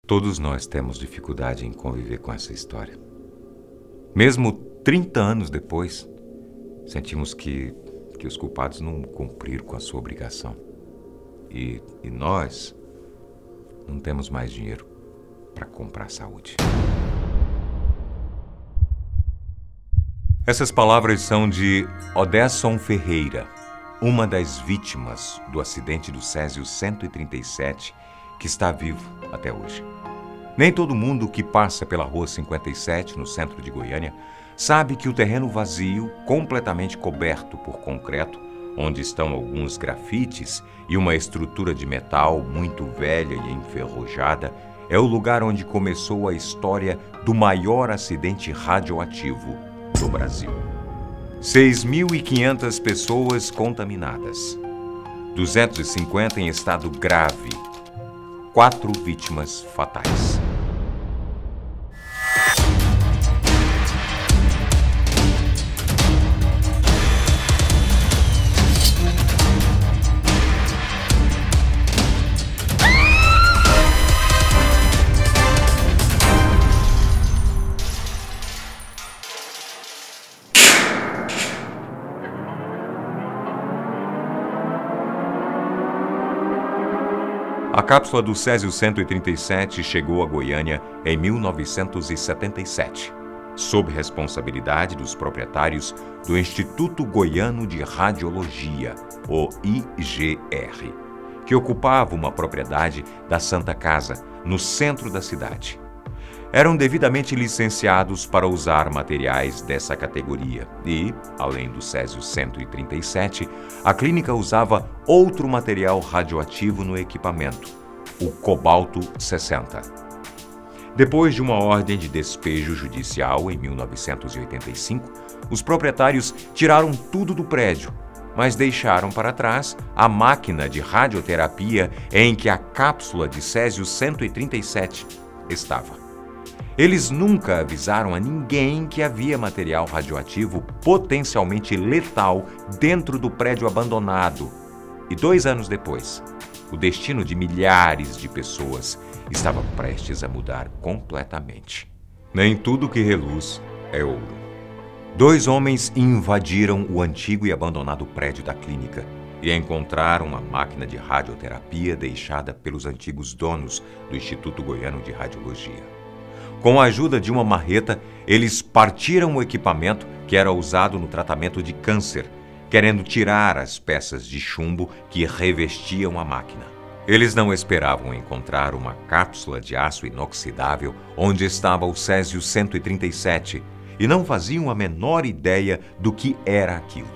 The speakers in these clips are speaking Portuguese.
Todos nós temos dificuldade em conviver com essa história. Mesmo 30 anos depois, sentimos que os culpados não cumpriram com a sua obrigação. E nós não temos mais dinheiro para comprar saúde. Essas palavras são de Odesson Ferreira, uma das vítimas do acidente do Césio 137, que está vivo até hoje. Nem todo mundo que passa pela Rua 57, no centro de Goiânia, sabe que o terreno vazio, completamente coberto por concreto, onde estão alguns grafites e uma estrutura de metal muito velha e enferrujada, é o lugar onde começou a história do maior acidente radioativo do Brasil. 6.500 pessoas contaminadas, 250 em estado grave, 4 vítimas fatais. A cápsula do Césio 137 chegou a Goiânia em 1977, sob responsabilidade dos proprietários do Instituto Goiano de Radiologia, o IGR, que ocupava uma propriedade da Santa Casa, no centro da cidade. Eram devidamente licenciados para usar materiais dessa categoria e, além do Césio 137, a clínica usava outro material radioativo no equipamento, o cobalto 60. Depois de uma ordem de despejo judicial em 1985, os proprietários tiraram tudo do prédio, mas deixaram para trás a máquina de radioterapia em que a cápsula de Césio 137 estava. Eles nunca avisaram a ninguém que havia material radioativo potencialmente letal dentro do prédio abandonado. E 2 anos depois, o destino de milhares de pessoas estava prestes a mudar completamente. Nem tudo que reluz é ouro. 2 homens invadiram o antigo e abandonado prédio da clínica e encontraram a máquina de radioterapia deixada pelos antigos donos do Instituto Goiano de Radiologia. Com a ajuda de uma marreta, eles partiram o equipamento que era usado no tratamento de câncer, querendo tirar as peças de chumbo que revestiam a máquina. Eles não esperavam encontrar uma cápsula de aço inoxidável onde estava o Césio 137 e não faziam a menor ideia do que era aquilo.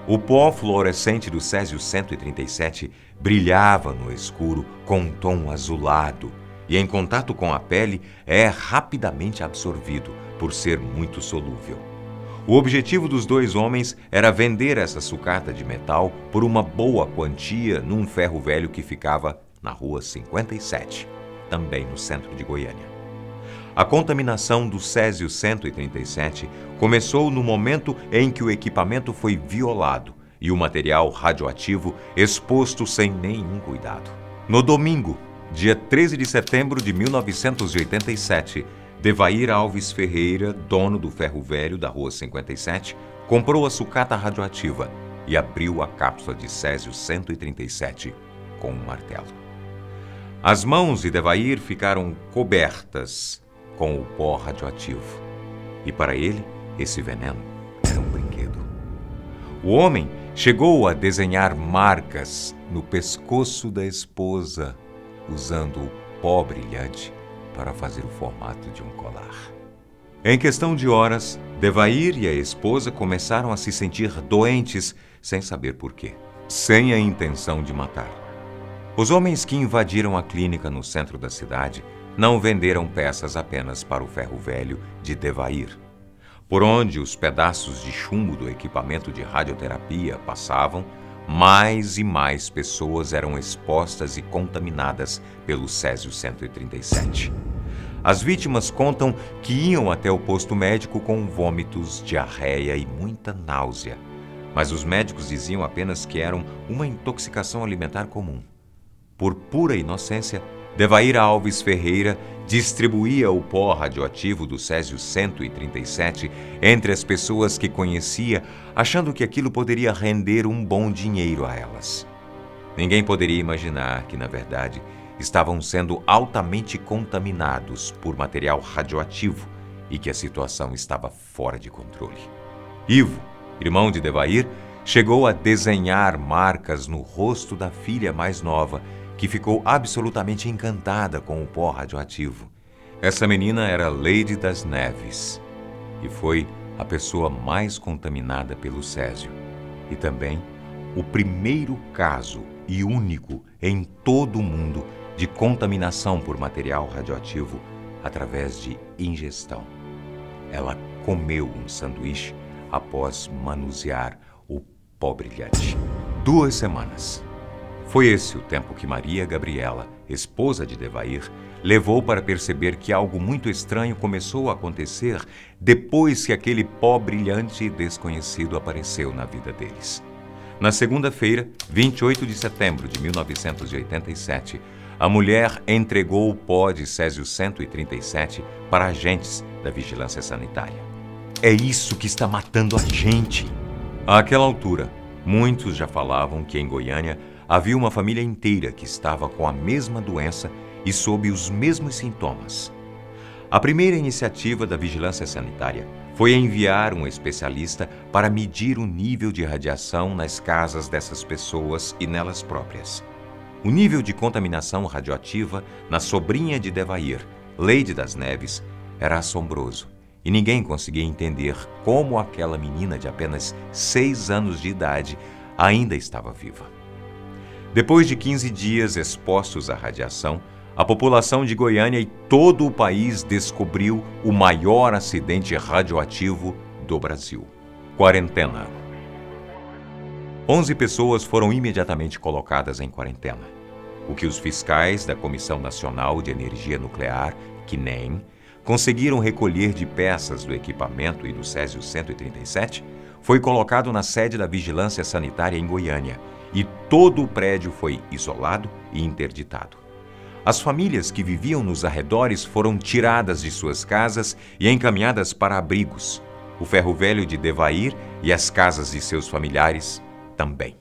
O pó fluorescente do Césio 137 brilhava no escuro com um tom azulado, e em contato com a pele é rapidamente absorvido, por ser muito solúvel. O objetivo dos 2 homens era vender essa sucata de metal por uma boa quantia num ferro velho que ficava na Rua 57, também no centro de Goiânia. A contaminação do Césio 137 começou no momento em que o equipamento foi violado e o material radioativo exposto sem nenhum cuidado. No domingo, dia 13 de setembro de 1987, Devair Alves Ferreira, dono do ferro velho da Rua 57, comprou a sucata radioativa e abriu a cápsula de Césio 137 com um martelo. As mãos de Devair ficaram cobertas com o pó radioativo e para ele esse veneno era um brinquedo. O homem chegou a desenhar marcas no pescoço da esposa, usando o pó brilhante para fazer o formato de um colar. Em questão de horas, Devair e a esposa começaram a se sentir doentes sem saber por quê, sem a intenção de matar. Os homens que invadiram a clínica no centro da cidade não venderam peças apenas para o ferro velho de Devair. Por onde os pedaços de chumbo do equipamento de radioterapia passavam, mais e mais pessoas eram expostas e contaminadas pelo Césio 137. As vítimas contam que iam até o posto médico com vômitos, diarreia e muita náusea, mas os médicos diziam apenas que eram uma intoxicação alimentar comum. Por pura inocência, Devair Alves Ferreira distribuía o pó radioativo do Césio-137 entre as pessoas que conhecia, achando que aquilo poderia render um bom dinheiro a elas. Ninguém poderia imaginar que, na verdade, estavam sendo altamente contaminados por material radioativo e que a situação estava fora de controle. Ivo, irmão de Devair, chegou a desenhar marcas no rosto da filha mais nova, que ficou absolutamente encantada com o pó radioativo. Essa menina era Leide das Neves e foi a pessoa mais contaminada pelo césio e também o primeiro caso e único em todo o mundo de contaminação por material radioativo através de ingestão. Ela comeu um sanduíche após manusear o pó brilhante. 2 semanas. Foi esse o tempo que Maria Gabriela, esposa de Devair, levou para perceber que algo muito estranho começou a acontecer depois que aquele pó brilhante e desconhecido apareceu na vida deles. Na segunda-feira, 28 de setembro de 1987, a mulher entregou o pó de Césio-137 para agentes da Vigilância Sanitária. É isso que está matando a gente! Àquela altura, muitos já falavam que em Goiânia havia uma família inteira que estava com a mesma doença e sob os mesmos sintomas. A primeira iniciativa da Vigilância Sanitária foi enviar um especialista para medir o nível de radiação nas casas dessas pessoas e nelas próprias. O nível de contaminação radioativa na sobrinha de Devair, Leide das Neves, era assombroso e ninguém conseguia entender como aquela menina de apenas 6 anos de idade ainda estava viva. Depois de 15 dias expostos à radiação, a população de Goiânia e todo o país descobriu o maior acidente radioativo do Brasil. Quarentena. 11 pessoas foram imediatamente colocadas em quarentena, o que os fiscais da Comissão Nacional de Energia Nuclear, CNEM, conseguiram recolher de peças do equipamento e do Césio-137 foi colocado na sede da Vigilância Sanitária em Goiânia e todo o prédio foi isolado e interditado. As famílias que viviam nos arredores foram tiradas de suas casas e encaminhadas para abrigos. O ferro velho de Devair e as casas de seus familiares também.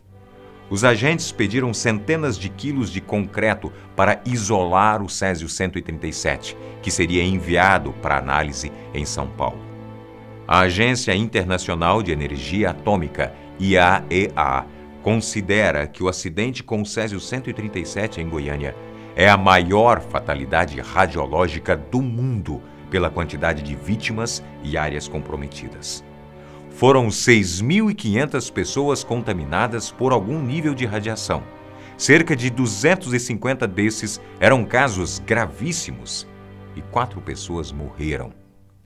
Os agentes pediram centenas de quilos de concreto para isolar o Césio-137, que seria enviado para análise em São Paulo. A Agência Internacional de Energia Atômica, IAEA, considera que o acidente com o Césio-137 em Goiânia é a maior fatalidade radiológica do mundo pela quantidade de vítimas e áreas comprometidas. Foram 6.500 pessoas contaminadas por algum nível de radiação. Cerca de 250 desses eram casos gravíssimos e 4 pessoas morreram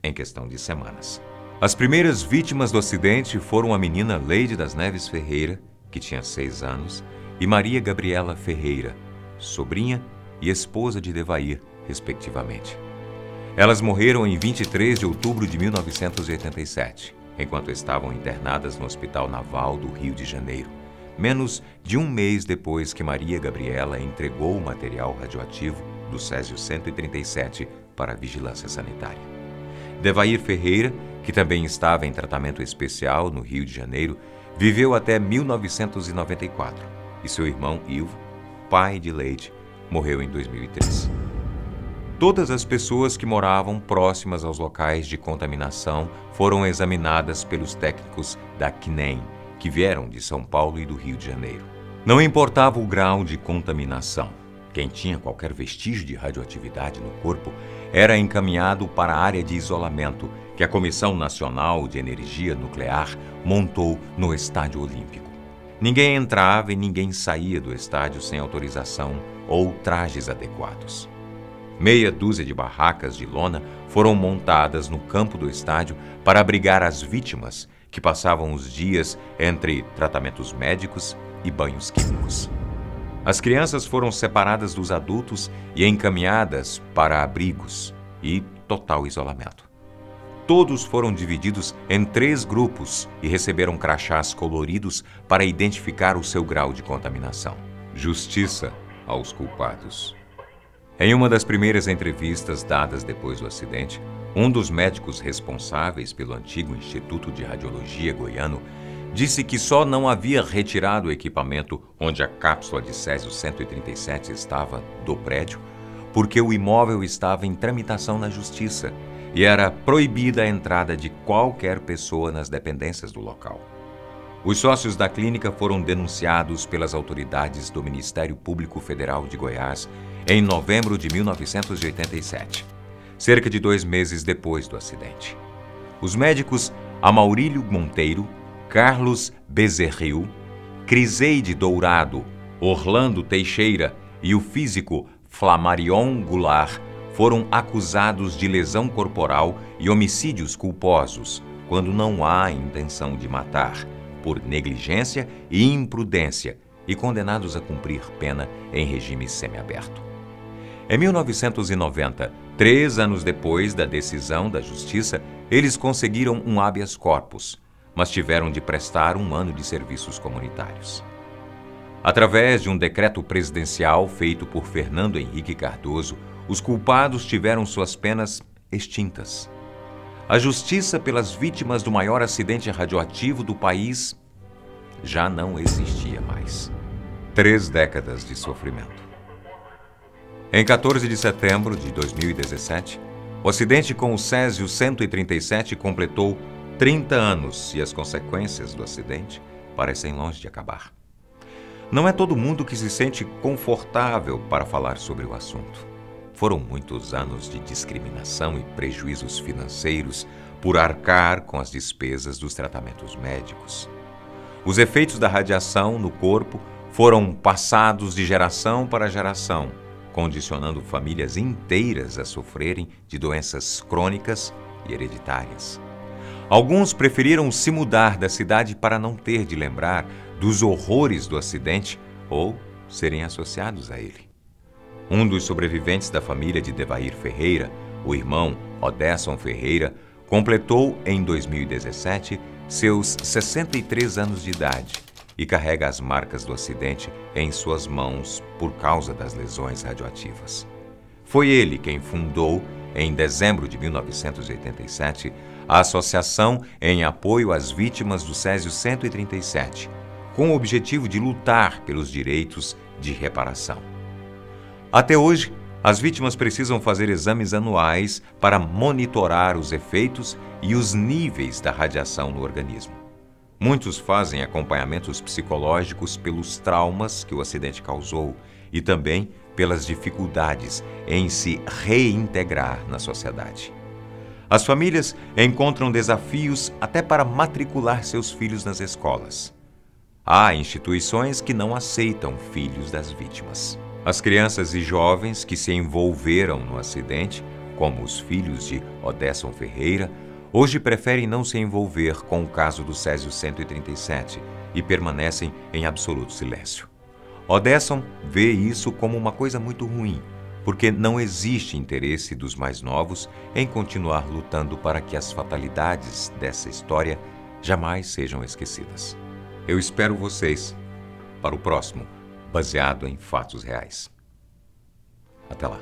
em questão de semanas. As primeiras vítimas do acidente foram a menina Leide das Neves Ferreira, que tinha 6 anos, e Maria Gabriela Ferreira, sobrinha e esposa de Devair, respectivamente. Elas morreram em 23 de outubro de 1987, enquanto estavam internadas no Hospital Naval do Rio de Janeiro, menos de um mês depois que Maria Gabriela entregou o material radioativo do Césio-137 para a Vigilância Sanitária. Devair Ferreira, que também estava em tratamento especial no Rio de Janeiro, viveu até 1994 e seu irmão Ivo, pai de Leide, morreu em 2003. Todas as pessoas que moravam próximas aos locais de contaminação foram examinadas pelos técnicos da CNEM, que vieram de São Paulo e do Rio de Janeiro. Não importava o grau de contaminação. Quem tinha qualquer vestígio de radioatividade no corpo era encaminhado para a área de isolamento que a Comissão Nacional de Energia Nuclear montou no Estádio Olímpico. Ninguém entrava e ninguém saía do estádio sem autorização ou trajes adequados. Meia dúzia de barracas de lona foram montadas no campo do estádio para abrigar as vítimas que passavam os dias entre tratamentos médicos e banhos químicos. As crianças foram separadas dos adultos e encaminhadas para abrigos e total isolamento. Todos foram divididos em 3 grupos e receberam crachás coloridos para identificar o seu grau de contaminação. Justiça aos culpados. Em uma das primeiras entrevistas dadas depois do acidente, um dos médicos responsáveis pelo antigo Instituto de Radiologia goiano disse que só não havia retirado o equipamento onde a cápsula de Césio-137 estava do prédio porque o imóvel estava em tramitação na justiça e era proibida a entrada de qualquer pessoa nas dependências do local. Os sócios da clínica foram denunciados pelas autoridades do Ministério Público Federal de Goiás em novembro de 1987, cerca de 2 meses depois do acidente. Os médicos Amaurílio Monteiro, Carlos Bezerril, Criseide Dourado, Orlando Teixeira e o físico Flamarion Goulart foram acusados de lesão corporal e homicídios culposos, quando não há intenção de matar, por negligência e imprudência, e condenados a cumprir pena em regime semiaberto. Em 1990, 3 anos depois da decisão da Justiça, eles conseguiram um habeas corpus, mas tiveram de prestar 1 ano de serviços comunitários. Através de um decreto presidencial feito por Fernando Henrique Cardoso, os culpados tiveram suas penas extintas. A justiça pelas vítimas do maior acidente radioativo do país já não existia mais. 3 décadas de sofrimento. Em 14 de setembro de 2017, o acidente com o Césio-137 completou 30 anos e as consequências do acidente parecem longe de acabar. Não é todo mundo que se sente confortável para falar sobre o assunto. Foram muitos anos de discriminação e prejuízos financeiros por arcar com as despesas dos tratamentos médicos. Os efeitos da radiação no corpo foram passados de geração para geração, condicionando famílias inteiras a sofrerem de doenças crônicas e hereditárias. Alguns preferiram se mudar da cidade para não ter de lembrar dos horrores do acidente ou serem associados a ele. Um dos sobreviventes da família de Devair Ferreira, o irmão Odesson Ferreira, completou em 2017 seus 63 anos de idade e carrega as marcas do acidente em suas mãos por causa das lesões radioativas. Foi ele quem fundou, em dezembro de 1987, a Associação em Apoio às Vítimas do Césio-137, com o objetivo de lutar pelos direitos de reparação. Até hoje, as vítimas precisam fazer exames anuais para monitorar os efeitos e os níveis da radiação no organismo. Muitos fazem acompanhamentos psicológicos pelos traumas que o acidente causou e também pelas dificuldades em se reintegrar na sociedade. As famílias encontram desafios até para matricular seus filhos nas escolas. Há instituições que não aceitam filhos das vítimas. As crianças e jovens que se envolveram no acidente, como os filhos de Odesson Ferreira, hoje preferem não se envolver com o caso do Césio-137 e permanecem em absoluto silêncio. Odesson vê isso como uma coisa muito ruim, porque não existe interesse dos mais novos em continuar lutando para que as fatalidades dessa história jamais sejam esquecidas. Eu espero vocês para o próximo, baseado em fatos reais. Até lá.